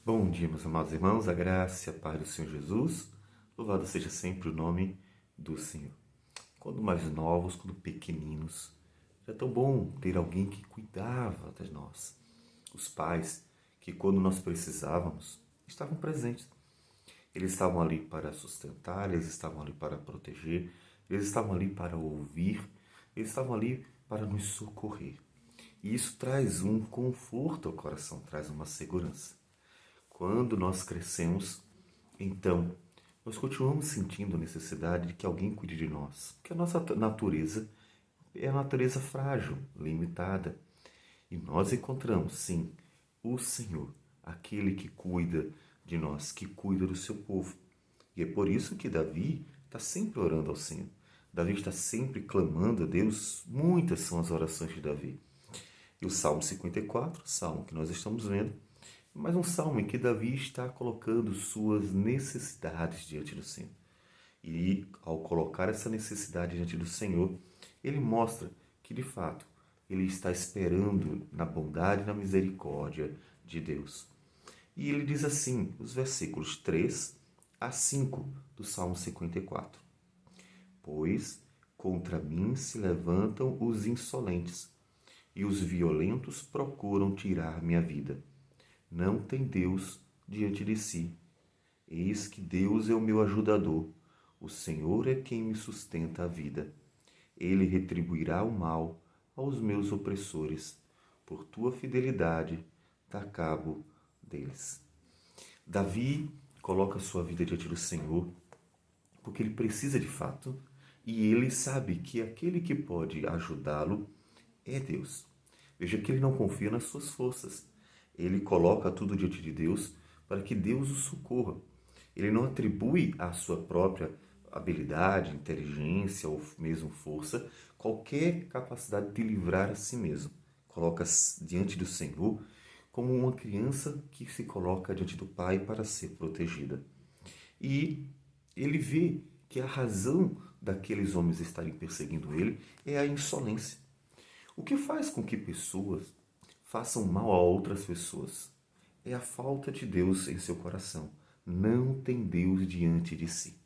Bom dia, meus amados irmãos, a graça e a paz do Senhor Jesus, louvado seja sempre o nome do Senhor. Quando mais novos, quando pequeninos, era tão bom ter alguém que cuidava de nós. Os pais que, quando nós precisávamos, estavam presentes. Eles estavam ali para sustentar, eles estavam ali para proteger, eles estavam ali para ouvir, eles estavam ali para nos socorrer. E isso traz um conforto ao coração, traz uma segurança. Quando nós crescemos, então, nós continuamos sentindo a necessidade de que alguém cuide de nós. Porque a nossa natureza é a natureza frágil, limitada. E nós encontramos, sim, o Senhor, aquele que cuida de nós, que cuida do seu povo. E é por isso que Davi está sempre orando ao Senhor. Davi está sempre clamando a Deus. Muitas são as orações de Davi. E o Salmo 54, salmo que nós estamos vendo, mas um salmo em que Davi está colocando suas necessidades diante do Senhor. E ao colocar essa necessidade diante do Senhor, ele mostra que de fato ele está esperando na bondade e na misericórdia de Deus. E ele diz assim, os versículos 3 a 5 do Salmo 54. Pois contra mim se levantam os insolentes, e os violentos procuram tirar minha vida. Não tem Deus diante de si. Eis que Deus é o meu ajudador. O Senhor é quem me sustenta a vida. Ele retribuirá o mal aos meus opressores. Por tua fidelidade, dá cabo deles. Davi coloca sua vida diante do Senhor porque ele precisa de fato e ele sabe que aquele que pode ajudá-lo é Deus. Veja que ele não confia nas suas forças. Ele coloca tudo diante de Deus para que Deus o socorra. Ele não atribui à sua própria habilidade, inteligência ou mesmo força qualquer capacidade de livrar a si mesmo. Coloca diante do Senhor como uma criança que se coloca diante do Pai para ser protegida. E ele vê que a razão daqueles homens estarem perseguindo ele é a insolência. O que faz com que pessoas façam mal a outras pessoas é a falta de Deus em seu coração. Não tem Deus diante de si.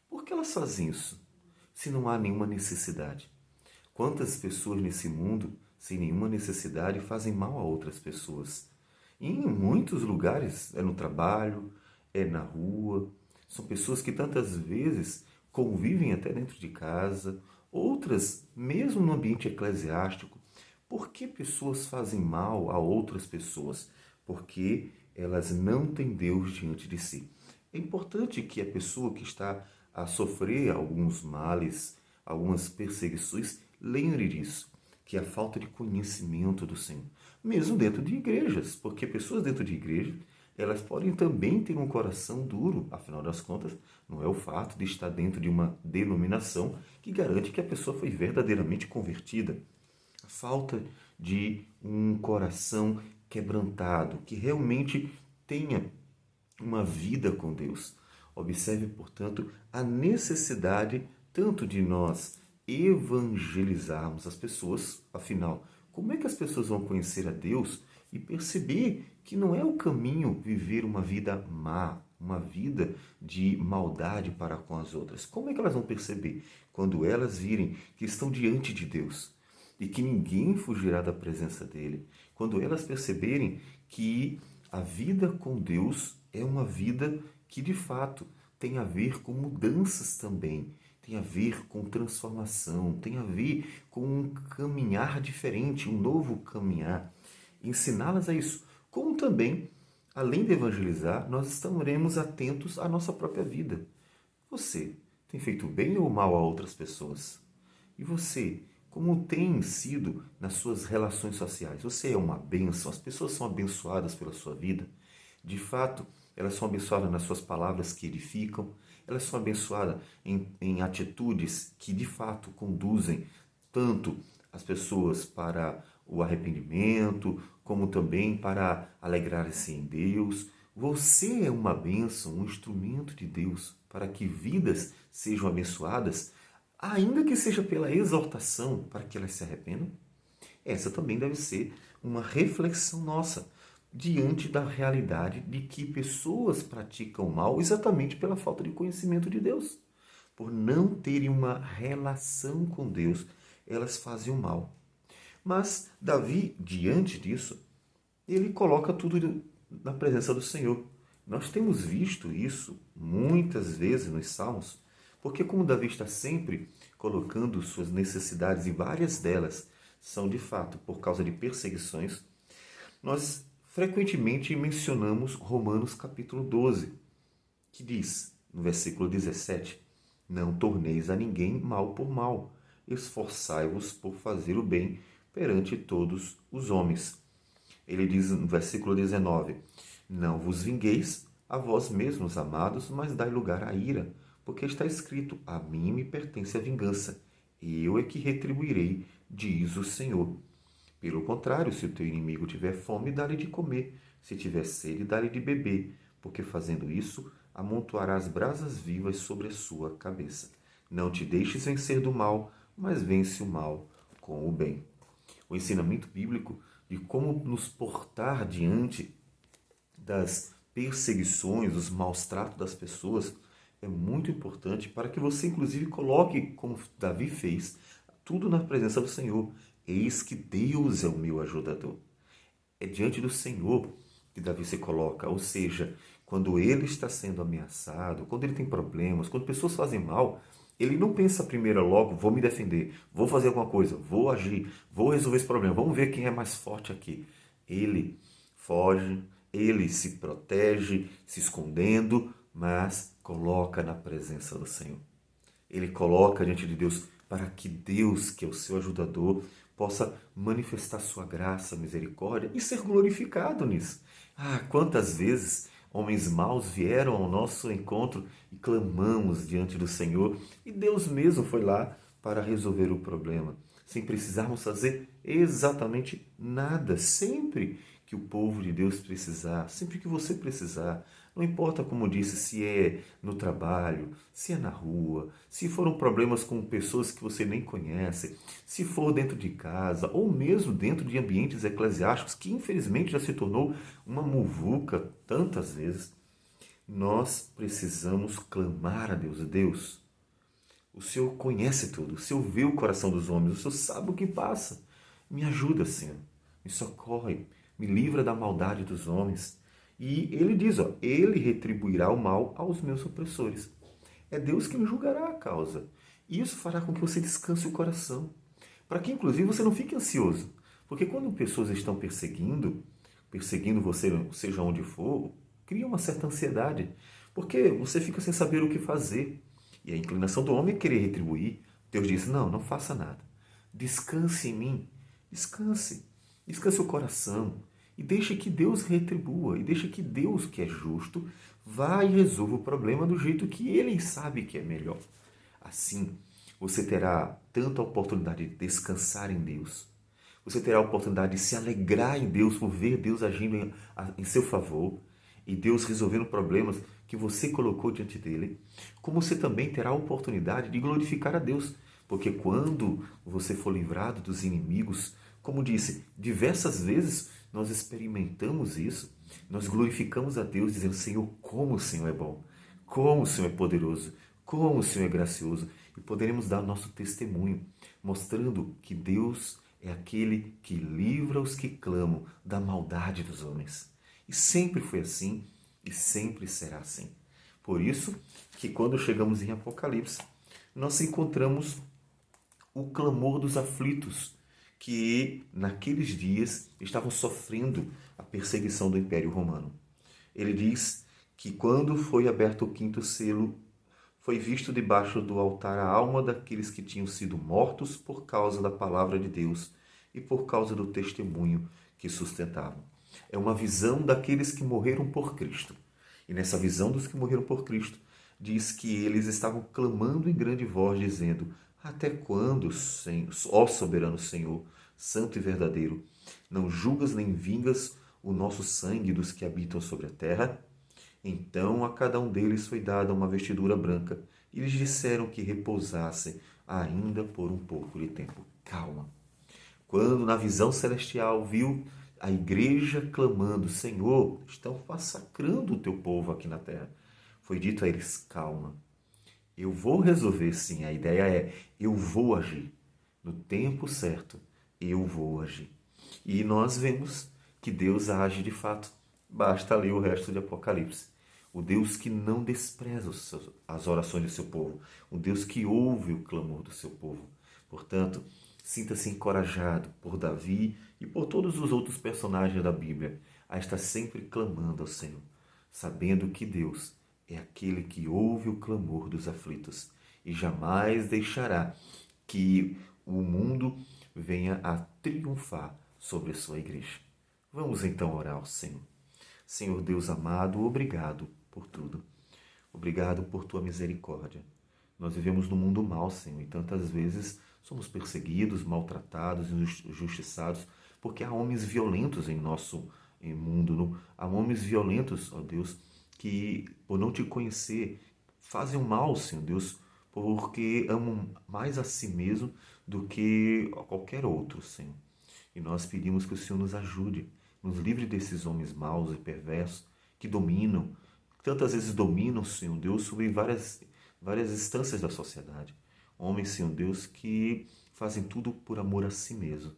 Por que elas fazem isso? Se não há nenhuma necessidade. Quantas pessoas nesse mundo, sem nenhuma necessidade, fazem mal a outras pessoas? E em muitos lugares, é no trabalho, é na rua. São pessoas que tantas vezes convivem até dentro de casa, outras mesmo no ambiente eclesiástico. Por que pessoas fazem mal a outras pessoas? Porque elas não têm Deus diante de si. É importante que a pessoa que está a sofrer alguns males, algumas perseguições, lembre disso, que é a falta de conhecimento do Senhor. Mesmo dentro de igrejas, porque pessoas dentro de igrejas, elas podem também ter um coração duro, afinal das contas, não é o fato de estar dentro de uma denominação que garante que a pessoa foi verdadeiramente convertida. A falta de um coração quebrantado, que realmente tenha uma vida com Deus. Observe, portanto, a necessidade tanto de nós evangelizarmos as pessoas, afinal, como é que as pessoas vão conhecer a Deus e perceber que não é o caminho viver uma vida má, uma vida de maldade para com as outras? Como é que elas vão perceber quando elas virem que estão diante de Deus e que ninguém fugirá da presença dele? Quando elas perceberem que a vida com Deus é uma vida que de fato tem a ver com mudanças também, tem a ver com transformação, tem a ver com um caminhar diferente, um novo caminhar. Ensiná-las a isso. Como também, além de evangelizar, nós estaremos atentos à nossa própria vida. Você tem feito bem ou mal a outras pessoas? E você, como tem sido nas suas relações sociais? Você é uma bênção? As pessoas são abençoadas pela sua vida? De fato, elas são abençoadas nas suas palavras que edificam, elas são abençoadas em atitudes que de fato conduzem tanto as pessoas para o arrependimento, como também para alegrar-se em Deus. Você é uma bênção, um instrumento de Deus para que vidas sejam abençoadas, ainda que seja pela exortação para que elas se arrependam. Essa também deve ser uma reflexão nossa. diante da realidade de que pessoas praticam o mal exatamente pela falta de conhecimento de Deus. Por não terem uma relação com Deus, elas fazem o mal. Mas Davi, diante disso, ele coloca tudo na presença do Senhor. Nós temos visto isso muitas vezes nos Salmos, porque como Davi está sempre colocando suas necessidades, e várias delas são de fato por causa de perseguições, nós frequentemente mencionamos Romanos capítulo 12, que diz, no versículo 17, não torneis a ninguém mal por mal, esforçai-vos por fazer o bem perante todos os homens. Ele diz no versículo 19, não vos vingueis a vós mesmos, amados, mas dai lugar à ira, porque está escrito, a mim me pertence a vingança, e eu é que retribuirei, diz o Senhor. Pelo contrário, se o teu inimigo tiver fome, dá-lhe de comer. Se tiver sede, dá-lhe de beber, porque fazendo isso, amontoarás brasas vivas sobre a sua cabeça. Não te deixes vencer do mal, mas vence o mal com o bem. O ensinamento bíblico de como nos portar diante das perseguições, dos maus tratos das pessoas, é muito importante para que você, inclusive, coloque, como Davi fez, tudo na presença do Senhor. Eis que Deus é o meu ajudador. É diante do Senhor que Davi se coloca, ou seja, quando ele está sendo ameaçado, quando ele tem problemas, quando pessoas fazem mal, ele não pensa primeiro logo, vou me defender, vou fazer alguma coisa, vou agir, vou resolver esse problema, vamos ver quem é mais forte aqui. Ele foge, ele se protege, se escondendo, mas coloca na presença do Senhor. Ele coloca diante de Deus para que Deus, que é o seu ajudador, possa manifestar sua graça, misericórdia e ser glorificado nisso. Quantas vezes homens maus vieram ao nosso encontro e clamamos diante do Senhor e Deus mesmo foi lá para resolver o problema, sem precisarmos fazer exatamente nada, sempre que o povo de Deus precisar, sempre que você precisar. Não importa, como disse, se é no trabalho, se é na rua, se foram problemas com pessoas que você nem conhece, se for dentro de casa ou mesmo dentro de ambientes eclesiásticos, que infelizmente já se tornou uma muvuca tantas vezes, nós precisamos clamar a Deus. Deus, o Senhor conhece tudo, o Senhor vê o coração dos homens, o Senhor sabe o que passa. Me ajuda, Senhor, me socorre, me livra da maldade dos homens. E ele diz, ele retribuirá o mal aos meus opressores. É Deus quem julgará a causa. E isso fará com que você descanse o coração. Para que, inclusive, você não fique ansioso. Porque quando pessoas estão perseguindo você, seja onde for, cria uma certa ansiedade. Porque você fica sem saber o que fazer. E a inclinação do homem é querer retribuir. Deus diz, não faça nada. Descanse em mim. Descanse. Descanse o coração. E deixe que Deus retribua, e deixe que Deus, que é justo, vá e resolva o problema do jeito que Ele sabe que é melhor. Assim, você terá tanto a oportunidade de descansar em Deus, você terá a oportunidade de se alegrar em Deus por ver Deus agindo em seu favor e Deus resolvendo problemas que você colocou diante dele, como você também terá a oportunidade de glorificar a Deus, porque quando você for livrado dos inimigos, como disse, diversas vezes nós experimentamos isso, nós glorificamos a Deus dizendo, Senhor, como o Senhor é bom, como o Senhor é poderoso, como o Senhor é gracioso, e poderemos dar nosso testemunho, mostrando que Deus é aquele que livra os que clamam da maldade dos homens. E sempre foi assim, e sempre será assim. Por isso que quando chegamos em Apocalipse, nós encontramos o clamor dos aflitos, que naqueles dias estavam sofrendo a perseguição do Império Romano. Ele diz que quando foi aberto o quinto selo, foi visto debaixo do altar a alma daqueles que tinham sido mortos por causa da palavra de Deus e por causa do testemunho que sustentavam. É uma visão daqueles que morreram por Cristo. E nessa visão dos que morreram por Cristo, diz que eles estavam clamando em grande voz, dizendo, até quando, ó soberano Senhor, santo e verdadeiro, não julgas nem vingas o nosso sangue dos que habitam sobre a terra? Então a cada um deles foi dada uma vestidura branca, e lhes disseram que repousassem ainda por um pouco de tempo. Calma. Quando na visão celestial viu a igreja clamando, Senhor, estão massacrando o teu povo aqui na terra. Foi dito a eles, calma, eu vou resolver sim. A ideia é, eu vou agir. No tempo certo, eu vou agir. E nós vemos que Deus age de fato. Basta ler o resto de Apocalipse. O Deus que não despreza as orações do seu povo. O Deus que ouve o clamor do seu povo. Portanto, sinta-se encorajado por Davi e por todos os outros personagens da Bíblia a estar sempre clamando ao Senhor, sabendo que Deus é aquele que ouve o clamor dos aflitos e jamais deixará que o mundo venha a triunfar sobre a sua igreja. Vamos então orar ao Senhor. Senhor Deus amado, obrigado por tudo. Obrigado por tua misericórdia. Nós vivemos num mundo mau, Senhor, e tantas vezes somos perseguidos, maltratados, injustiçados, porque há homens violentos em nosso mundo. Há homens violentos, ó Deus, que por não te conhecer fazem o mal, Senhor Deus, porque amam mais a si mesmo do que a qualquer outro, Senhor. E nós pedimos que o Senhor nos ajude, nos livre desses homens maus e perversos que dominam, tantas vezes dominam, Senhor Deus, sobre várias instâncias da sociedade. Homens, Senhor Deus, que fazem tudo por amor a si mesmo.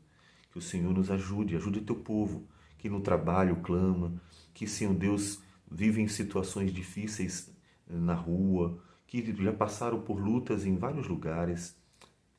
Que o Senhor nos ajude, ajude o teu povo, que no trabalho clama, que, Senhor Deus, vive em situações difíceis na rua, que já passaram por lutas em vários lugares.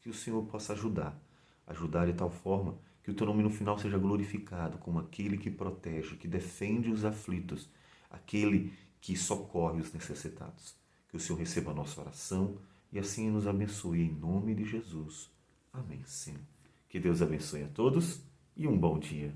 Que o Senhor possa ajudar de tal forma que o teu nome no final seja glorificado como aquele que protege, que defende os aflitos, aquele que socorre os necessitados. Que o Senhor receba a nossa oração e assim nos abençoe em nome de Jesus. Amém, Senhor. Que Deus abençoe a todos e um bom dia.